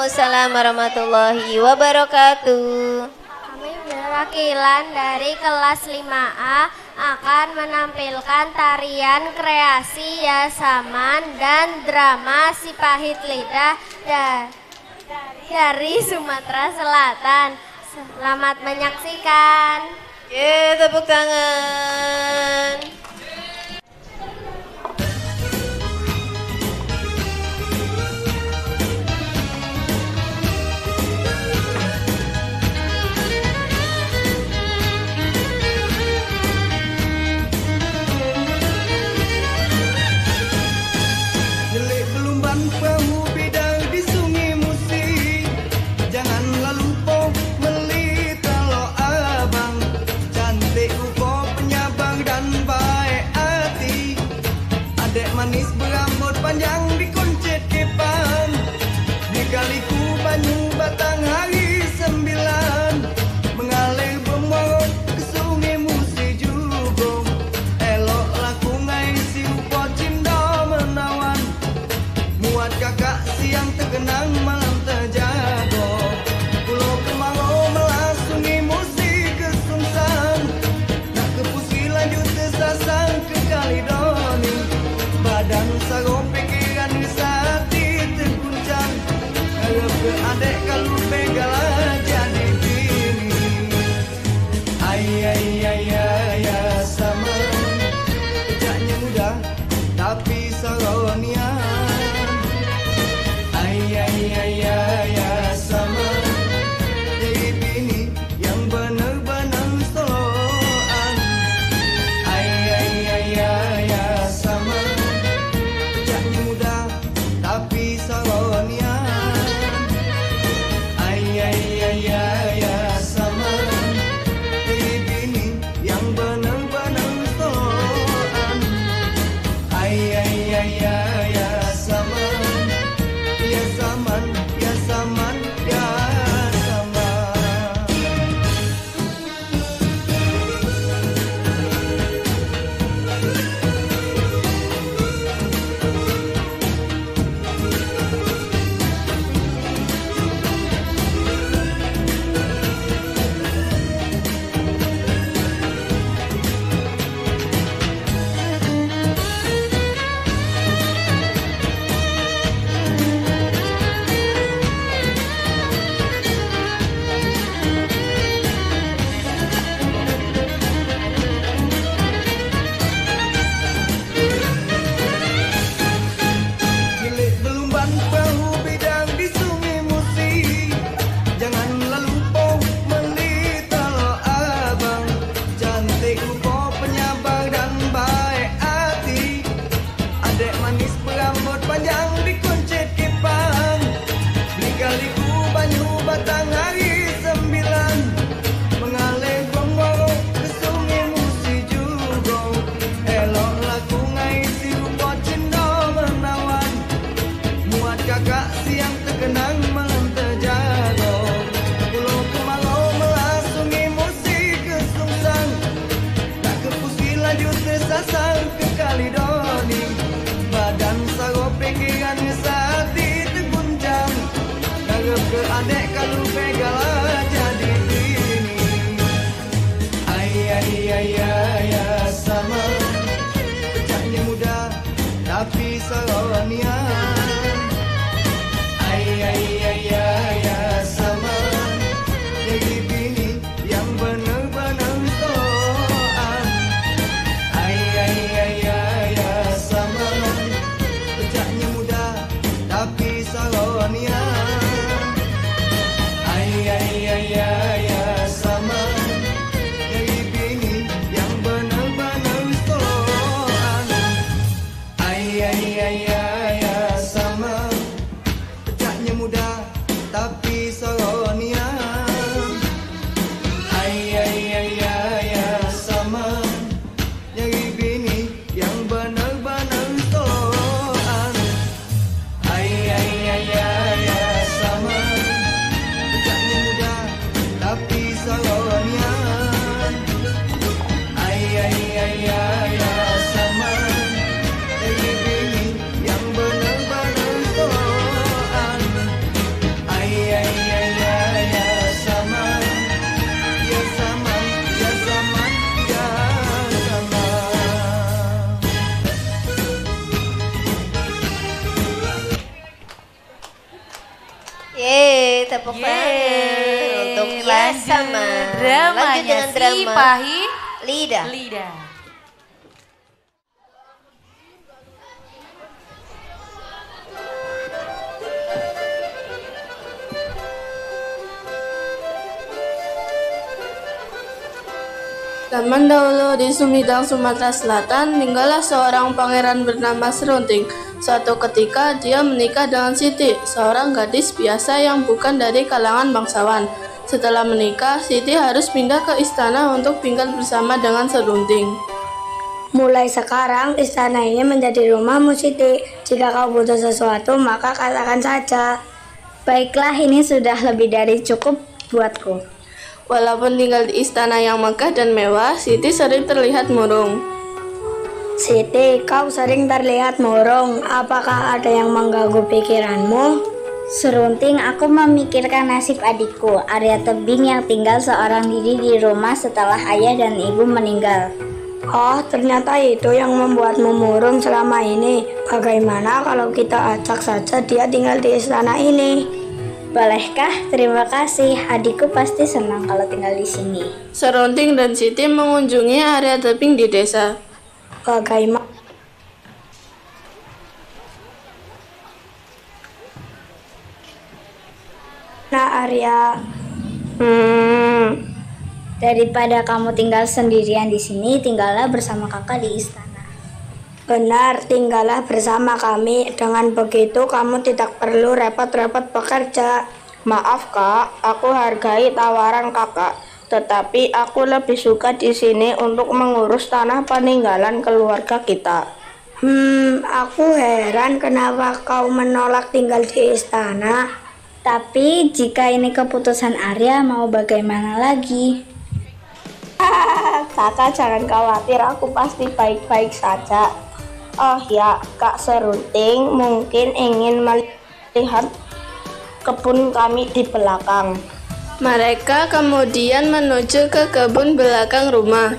Waalaikumsalam warahmatullahi wabarakatuh. Kami perwakilan dari kelas 5A akan menampilkan tarian kreasi Yasaman dan drama Si Pahit Lidah dari Sumatera Selatan. Selamat menyaksikan. Tepuk tangan. Manis berambut panjang dikuncit kipan, dikaliku banyu batang hari 9, mengalir bermorot ke sungai Musi Jugong. Elok laku ngai si upo cindo menawan, muat kakak siang tergenang malam terjago. Pulau kemarau melas sungai Musi ke Sungsang, nak ke Pusi lanjut ke Sasang ke Kalidoni. Badan sarung pikiran risati terguncang, harap ke adek kalau begala jadi bini. Ayah sama, kejaknya mudah tapi saronian. Ayah sama, jadi bini yang benar-benar soloan. Ayah sama, tapi saronian. Ayah sama, jadi bini yang benar-benar soloan. Ayah sama, ya zaman, ya zaman, ya zaman. Batang hari 9, mengalir gomborok ke sungai Musi Jugong. Elok laku ngai si upo cindo menawan, muat kakak siang terkenang malam terjago. Pulau kemarau melas sungai Musi ke Sungsang, tak ke Pusi lanjut ke Sasang ke Kalidoni. Badan sarung pikiran ngesati terguncang, harap ke adek kalau begala jadi bini. Ayah sama, kejaknya mudah tapi saronian. Ayah sama, jadi bini yang benar-benar soloan. Ayah sama, kejaknya mudah tapi saronian. Ayah sama, jadi bini yang benar-benar soloan. Ayah sama, kejaknya mudah tapi saronian. Ayah sama, jadi bini yang benar-benar soloan. Ayah sama, kejaknya mudah tapi saronian. Ayah sama, jadi bini yang benar-benar soloan. tepuk tangan untuk Ya Sama. Dramanya Lanjut dengan si drama Pahit Lidah. Lidah. Zaman dahulu di Sumedang, Sumatera Selatan, tinggallah seorang pangeran bernama Serunting. Suatu ketika dia menikah dengan Siti, seorang gadis biasa yang bukan dari kalangan bangsawan. Setelah menikah, Siti harus pindah ke istana untuk tinggal bersama dengan Serunting. Mulai sekarang, istana ini menjadi rumahmu, Siti. Jika kau butuh sesuatu, maka katakan saja. Baiklah, ini sudah lebih dari cukup buatku. Walaupun tinggal di istana yang megah dan mewah, Siti sering terlihat murung. Siti, kau sering terlihat murung. Apakah ada yang mengganggu pikiranmu? Serunting, aku memikirkan nasib adikku, Arya Tebing yang tinggal seorang diri di rumah setelah ayah dan ibu meninggal. Oh, ternyata itu yang membuatmu murung selama ini. Bagaimana kalau kita ajak saja dia tinggal di istana ini? Bolehkah? Terima kasih. Adikku pasti senang kalau tinggal di sini. Serunting dan Siti mengunjungi Arya Tebing di desa. Bagaimana? Nah, Arya. Daripada kamu tinggal sendirian di sini, tinggallah bersama kakak di istana. Benar, tinggallah bersama kami. Dengan begitu kamu tidak perlu repot-repot bekerja. Maaf kak, aku hargai tawaran kakak, tetapi aku lebih suka di sini untuk mengurus tanah peninggalan keluarga kita. Aku heran kenapa kau menolak tinggal di istana. Tapi jika ini keputusan Arya, mau bagaimana lagi? Kakak jangan khawatir, aku pasti baik-baik saja. Oh ya, Kak Serunting mungkin ingin melihat kebun kami di belakang. Mereka kemudian menuju ke kebun belakang rumah.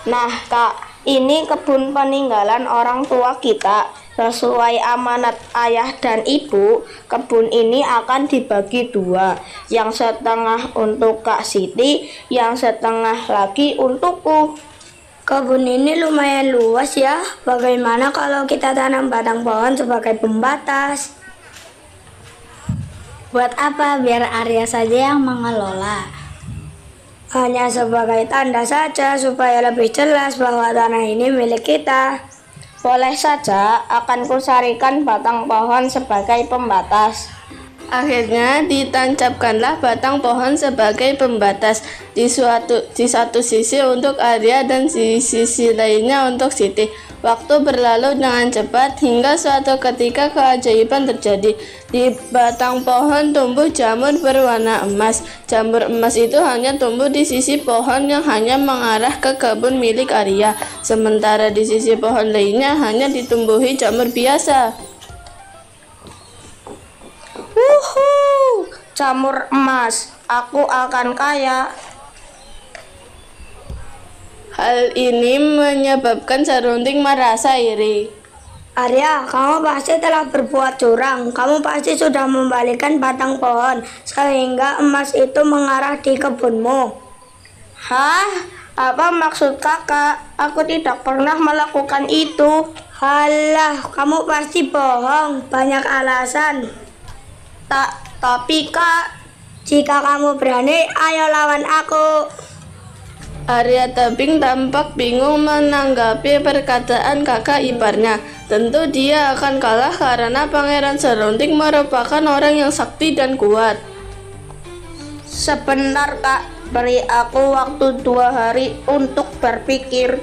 Nah Kak, ini kebun peninggalan orang tua kita. Sesuai amanat ayah dan ibu, kebun ini akan dibagi dua. Yang setengah untuk Kak Siti, yang setengah lagi untukku. Kebun ini lumayan luas ya. Bagaimana kalau kita tanam batang pohon sebagai pembatas? Buat apa? Biar Arya saja yang mengelola. Hanya sebagai tanda saja supaya lebih jelas bahwa tanah ini milik kita. Boleh saja, akan kusarikan batang pohon sebagai pembatas. Akhirnya ditancapkanlah batang pohon sebagai pembatas di satu sisi untuk Arya dan di sisi lainnya untuk Siti. Waktu berlalu dengan cepat hingga suatu ketika keajaiban terjadi. Di batang pohon tumbuh jamur berwarna emas. Jamur emas itu hanya tumbuh di sisi pohon yang hanya mengarah ke kebun milik Arya. Sementara di sisi pohon lainnya hanya ditumbuhi jamur biasa. Jamur emas, aku akan kaya. Hal ini menyebabkan Serunting merasa iri. Arya, kamu pasti telah berbuat curang. Kamu pasti sudah membalikkan batang pohon sehingga emas itu mengarah di kebunmu. Hah? Apa maksud kakak? Aku tidak pernah melakukan itu. Halah, kamu pasti bohong. Banyak alasan. Tapi kak, Jika kamu berani, ayo lawan aku. Arya Tebing tampak bingung menanggapi perkataan kakak iparnya. Tentu dia akan kalah karena Pangeran Serunting merupakan orang yang sakti dan kuat. Sebentar kak, beri aku waktu 2 hari untuk berpikir.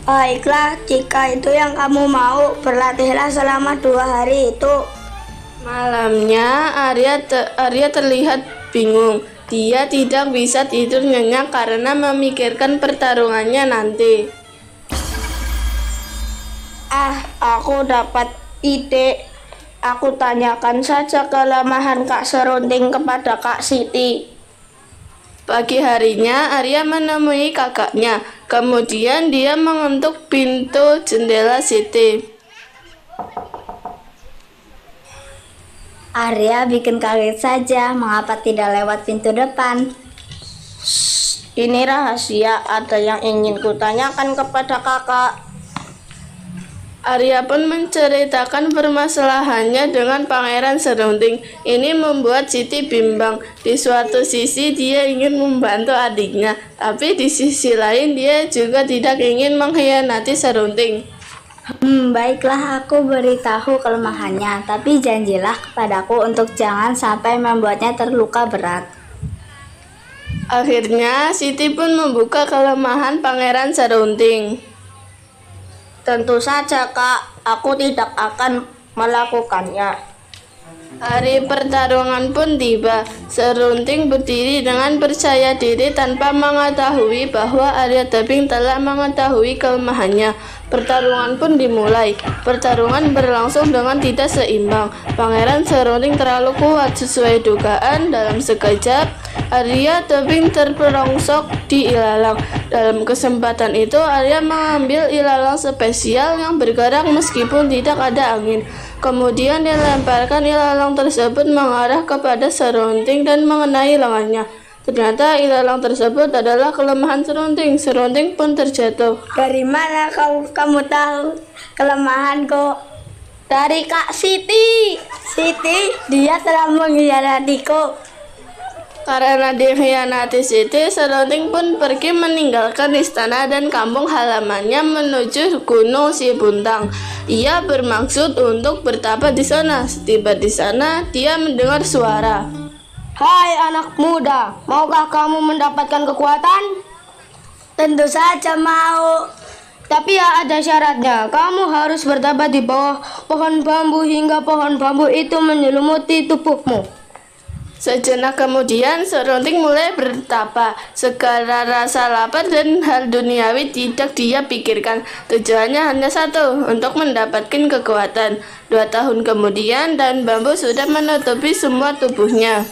Baiklah, jika itu yang kamu mau, berlatihlah selama 2 hari itu. Malamnya Arya terlihat bingung. Dia tidak bisa tidur nyenyak karena memikirkan pertarungannya nanti. Aku dapat ide. Aku tanyakan saja kelemahan Kak Serunting kepada Kak Siti. Pagi harinya Arya menemui kakaknya. Kemudian dia mengetuk pintu jendela Siti. Arya bikin kaget saja, mengapa tidak lewat pintu depan? Ini rahasia, ada yang ingin kutanyakan kepada kakak. Arya pun menceritakan permasalahannya dengan Pangeran Serunding. Ini membuat Siti bimbang. Di suatu sisi dia ingin membantu adiknya, tapi di sisi lain dia juga tidak ingin mengkhianati Serunding. Baiklah, aku beritahu kelemahannya, tapi janjilah kepadaku untuk jangan sampai membuatnya terluka berat. Akhirnya Siti pun membuka kelemahan Pangeran Serunding. Tentu saja kak, aku tidak akan melakukannya. Hari pertarungan pun tiba. Serunding berdiri dengan percaya diri tanpa mengetahui bahwa Arya Tebing telah mengetahui kelemahannya. Pertarungan pun dimulai. Pertarungan berlangsung dengan tidak seimbang. Pangeran Serunding terlalu kuat sesuai dugaan. Dalam sekejap, Arya Tebing terperongsok di ilalang. Dalam kesempatan itu, Arya mengambil ilalang spesial yang bergerak meskipun tidak ada angin. Kemudian dilemparkan ilalang tersebut mengarah kepada Serunding dan mengenai lengannya. Ternyata ilalang tersebut adalah kelemahan Serunding. Serunding pun terjatuh. Dari mana kamu tahu kelemahanku? Dari Kak Siti. Siti, dia telah mengkhianatiku. Karena dikhianati Siti, Serunding pun pergi meninggalkan istana dan kampung halamannya menuju Gunung Sibuntang. Ia bermaksud untuk bertapa di sana. Setiba di sana, dia mendengar suara. Hai anak muda, maukah kamu mendapatkan kekuatan? Tentu saja mau. Tapi ya ada syaratnya, kamu harus bertapa di bawah pohon bambu hingga pohon bambu itu menyelimuti tubuhmu. Sejenak kemudian, Serunding mulai bertapa. Segala rasa lapar dan hal duniawi tidak dia pikirkan. Tujuannya hanya satu, untuk mendapatkan kekuatan. 2 tahun kemudian, daun bambu sudah menutupi semua tubuhnya.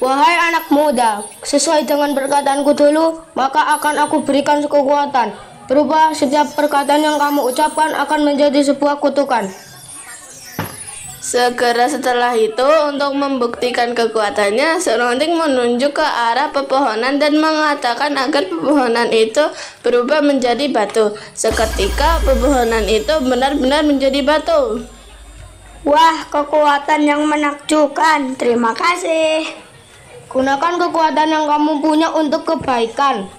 Wahai anak muda, sesuai dengan perkataanku dulu, maka akan aku berikan kekuatan. Berubah setiap perkataan yang kamu ucapkan akan menjadi sebuah kutukan. Segera setelah itu, untuk membuktikan kekuatannya, Serunding menunjuk ke arah pepohonan dan mengatakan agar pepohonan itu berubah menjadi batu. Seketika, pepohonan itu benar-benar menjadi batu. Wah, kekuatan yang menakjubkan. Terima kasih. Gunakan kekuatan yang kamu punya untuk kebaikan.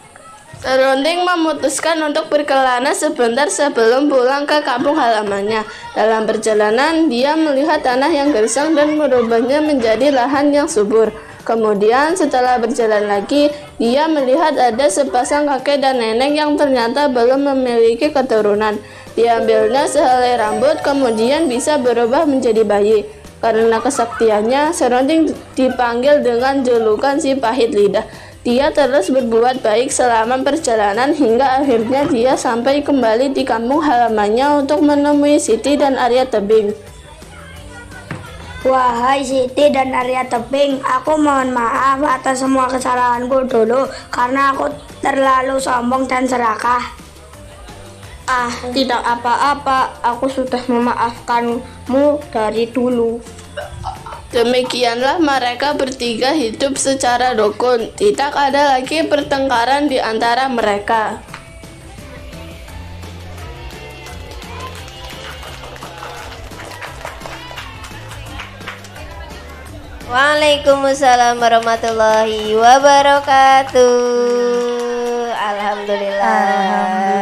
Serunding memutuskan untuk berkelana sebentar sebelum pulang ke kampung halamannya. Dalam perjalanan, dia melihat tanah yang gersang dan merubahnya menjadi lahan yang subur. Kemudian setelah berjalan lagi, dia melihat ada sepasang kakek dan nenek yang ternyata belum memiliki keturunan. Diambilnya sehelai rambut, kemudian bisa berubah menjadi bayi. Karena kesaktiannya, Serunding dipanggil dengan julukan si pahit lidah. Dia terus berbuat baik selama perjalanan hingga akhirnya dia sampai kembali di kampung halamannya untuk menemui Siti dan Arya Tebing. Wahai Siti dan Arya Tebing, aku mohon maaf atas semua kesalahanku dulu karena aku terlalu sombong dan serakah. Ah, tidak apa-apa, aku sudah memaafkanmu dari dulu. Demikianlah mereka bertiga hidup secara rukun. Tidak ada lagi pertengkaran di antara mereka. Waalaikumsalam warahmatullahi wabarakatuh. Alhamdulillah.